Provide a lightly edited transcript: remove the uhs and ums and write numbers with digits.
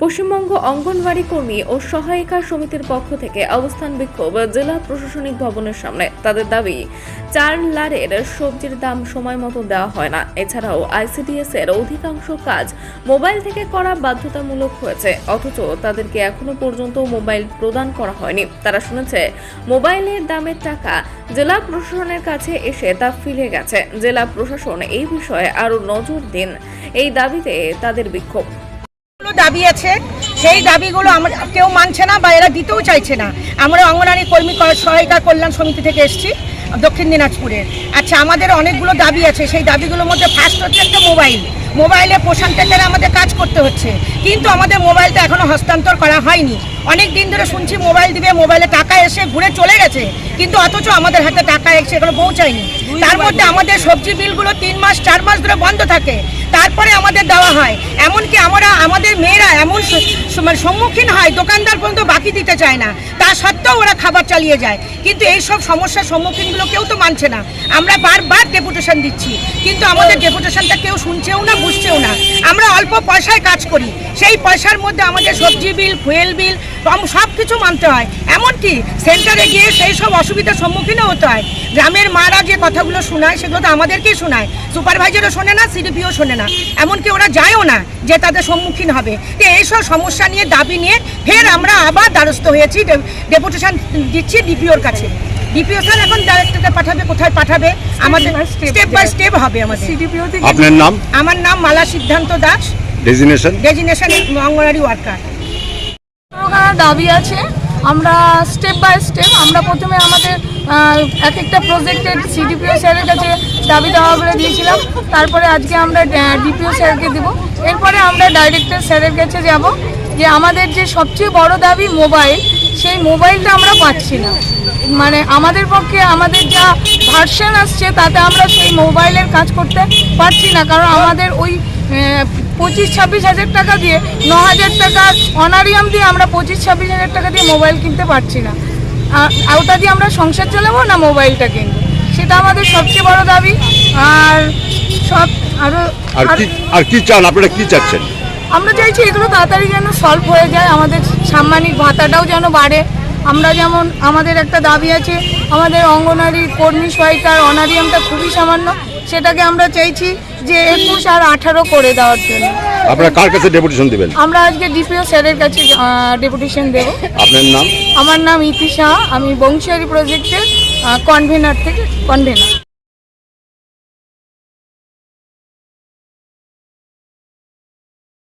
পশ্চিমবঙ্গ অঙ্গনওয়াড়ি কর্মী ও সহায়িকা সমিতির পক্ষ থেকে অবস্থান বিক্ষোভ জেলা প্রশাসনিক ভবনের সামনে। তাদের দাবি, 4 লারের সবজির দাম সময় মতো দেওয়া হয় না। এছাড়াও আইসিডিএস এর অধিকাংশ কাজ মোবাইল থেকে করা বাধ্যতামূলক হয়েছে, অথচ তাদেরকে এখনো পর্যন্ত মোবাইল প্রদান করা হয়নি। তারা শুনেছে মোবাইলের দামের টাকা জেলা প্রশাসনের কাছে এসে তা ফিরে গেছে। জেলা প্রশাসন এই বিষয়ে আরো নজর দিন, এই দাবিতে তাদের বিক্ষোভ। দাবি আছে, সেই দাবিগুলো আমরা কেউ মানছে না বা এরা দিতেও চাইছে না। আমরা অঙ্গনওয়াড়ি কর্মী সহায়িকা কল্যাণ সমিতি থেকে এসেছি দক্ষিণ দিনাজপুরে। আচ্ছা, আমাদের অনেকগুলো দাবি আছে। সেই দাবিগুলোর মধ্যে ফার্স্ট হচ্ছে একটা মোবাইলে পোষণ টেন্ডারে আমাদের কাজ করতে হচ্ছে, কিন্তু আমাদের মোবাইলটা এখনো হস্তান্তর করা হয়নি। অনেক দিন ধরে শুনছি মোবাইল দিবে, মোবাইলে টাকা এসে ঘুরে চলে গেছে, কিন্তু অথচ আমাদের হাতে টাকা এসে এখনো পৌঁছায়নি। তার মধ্যে আমাদের সবজি বিলগুলো 3 মাস 4 মাস ধরে বন্ধ থাকে, তারপরে আমাদের দেওয়া হয়। এমনকি আমাদের মেয়েরা এমন সম্মুখীন হয়, দোকানদার পর্যন্ত বাকি দিতে চায় না, তা সত্ত্বেও ওরা খাবার চালিয়ে যায়। কিন্তু এইসব সমস্যার সম্মুখীনগুলো কেউ তো মানছে না। আমরা বারবার ডেপুটেশন দিচ্ছি, কিন্তু আমাদের ডেপুটেশনটা কেউ শুনছেও না, বুঝছেও না। আমরা অল্প পয়সায় কাজ করি, সেই পয়সার মধ্যে আমাদের সবজি বিল, ফুয়েল বিল সব কিছু মানতে হয়। এমনকি সেন্টারে গিয়ে সেই সব অসুবিধার সম্মুখীনও হতে হয়। গ্রামের মারা যে কথাগুলো শোনায়, সেগুলো তো আমাদেরকেই শোনায়, সুপারভাইজারও শোনে না, সিডিপিও শোনে না, এমনকি ওরা যায়ও না যে তাদের সম্মুখীন হবে। তো এইসব সমস্যা নিয়ে, দাবি নিয়ে ফের আমরা আবার দ্বারস্থ হয়েছি, ডেপুটেশন দিচ্ছি ডিপিওর কাছে। ডিপিও স্যার এখন ডাইরেক্টরকে পাঠাবে, কোথায় পাঠাবে আমাদের স্টেপ বাই স্টেপ হবে আমাদের। আপনার নাম? আমার নাম মালা সিদ্ধান্ত দাস, ডেজিনেশন অঙ্গনওয়াড়ি ওয়ার্কার। দাবি আছে, আমরা স্টেপ বাই স্টেপ, আমরা প্রথমে আমাদের এক একটা প্রজেক্টের সিডিপিও স্যারের কাছে দাবি দেওয়া বলে দিয়েছিলাম, তারপরে আজকে আমরা ডিপিও স্যারকে দেবো, এরপরে আমরা ডাইরেক্টর স্যারের কাছে যাব। যে আমাদের যে সবচেয়ে বড় দাবি মোবাইল, সেই মোবাইলটা আমরা পাচ্ছি না। মানে আমাদের পক্ষে আমাদের যা ভার্সন আসছে তাতে আমরা সেই মোবাইলের কাজ করতে পারছি না, কারণ আমাদের ওই 25-26 হাজার টাকা দিয়ে 9 হাজার টাকার অনারিয়াম দিয়ে আমরা 25-26 হাজার টাকা দিয়ে মোবাইল কিনতে পারছি না। আর ওটা দিয়ে আমরা সংসার চালাবো না মোবাইলটা কিনবো, সেটা আমাদের সবচেয়ে বড় দাবি। আর সব আর কি চান আপনারা? কি চাচ্ছেন? আমরা চাইছি এগুলো তাড়াতাড়ি যেন সলভ হয়ে যায়, আমাদের সাম্মানিক ভাতাটাও যেন বাড়ে। আমরা যেমন, আমাদের একটা দাবি আছে, আমাদের অঙ্গনওয়াড়ি কর্মী সহায়িকার অনারিয়ামটা খুবই সামান্য, সেটাকে আমরা চাইছি যে 21 আর 18 করে দেওয়ার জন্য। আপনারা কার কাছে ডেপুটেশন দিবেন? আমরা আজকে ডিপিও স্যারের কাছে ডেপুটেশন দেব। আপনার নাম? আমার নাম ইতি শাহ, আমি বংশিয়ারি প্রজেক্টের কনভেনার।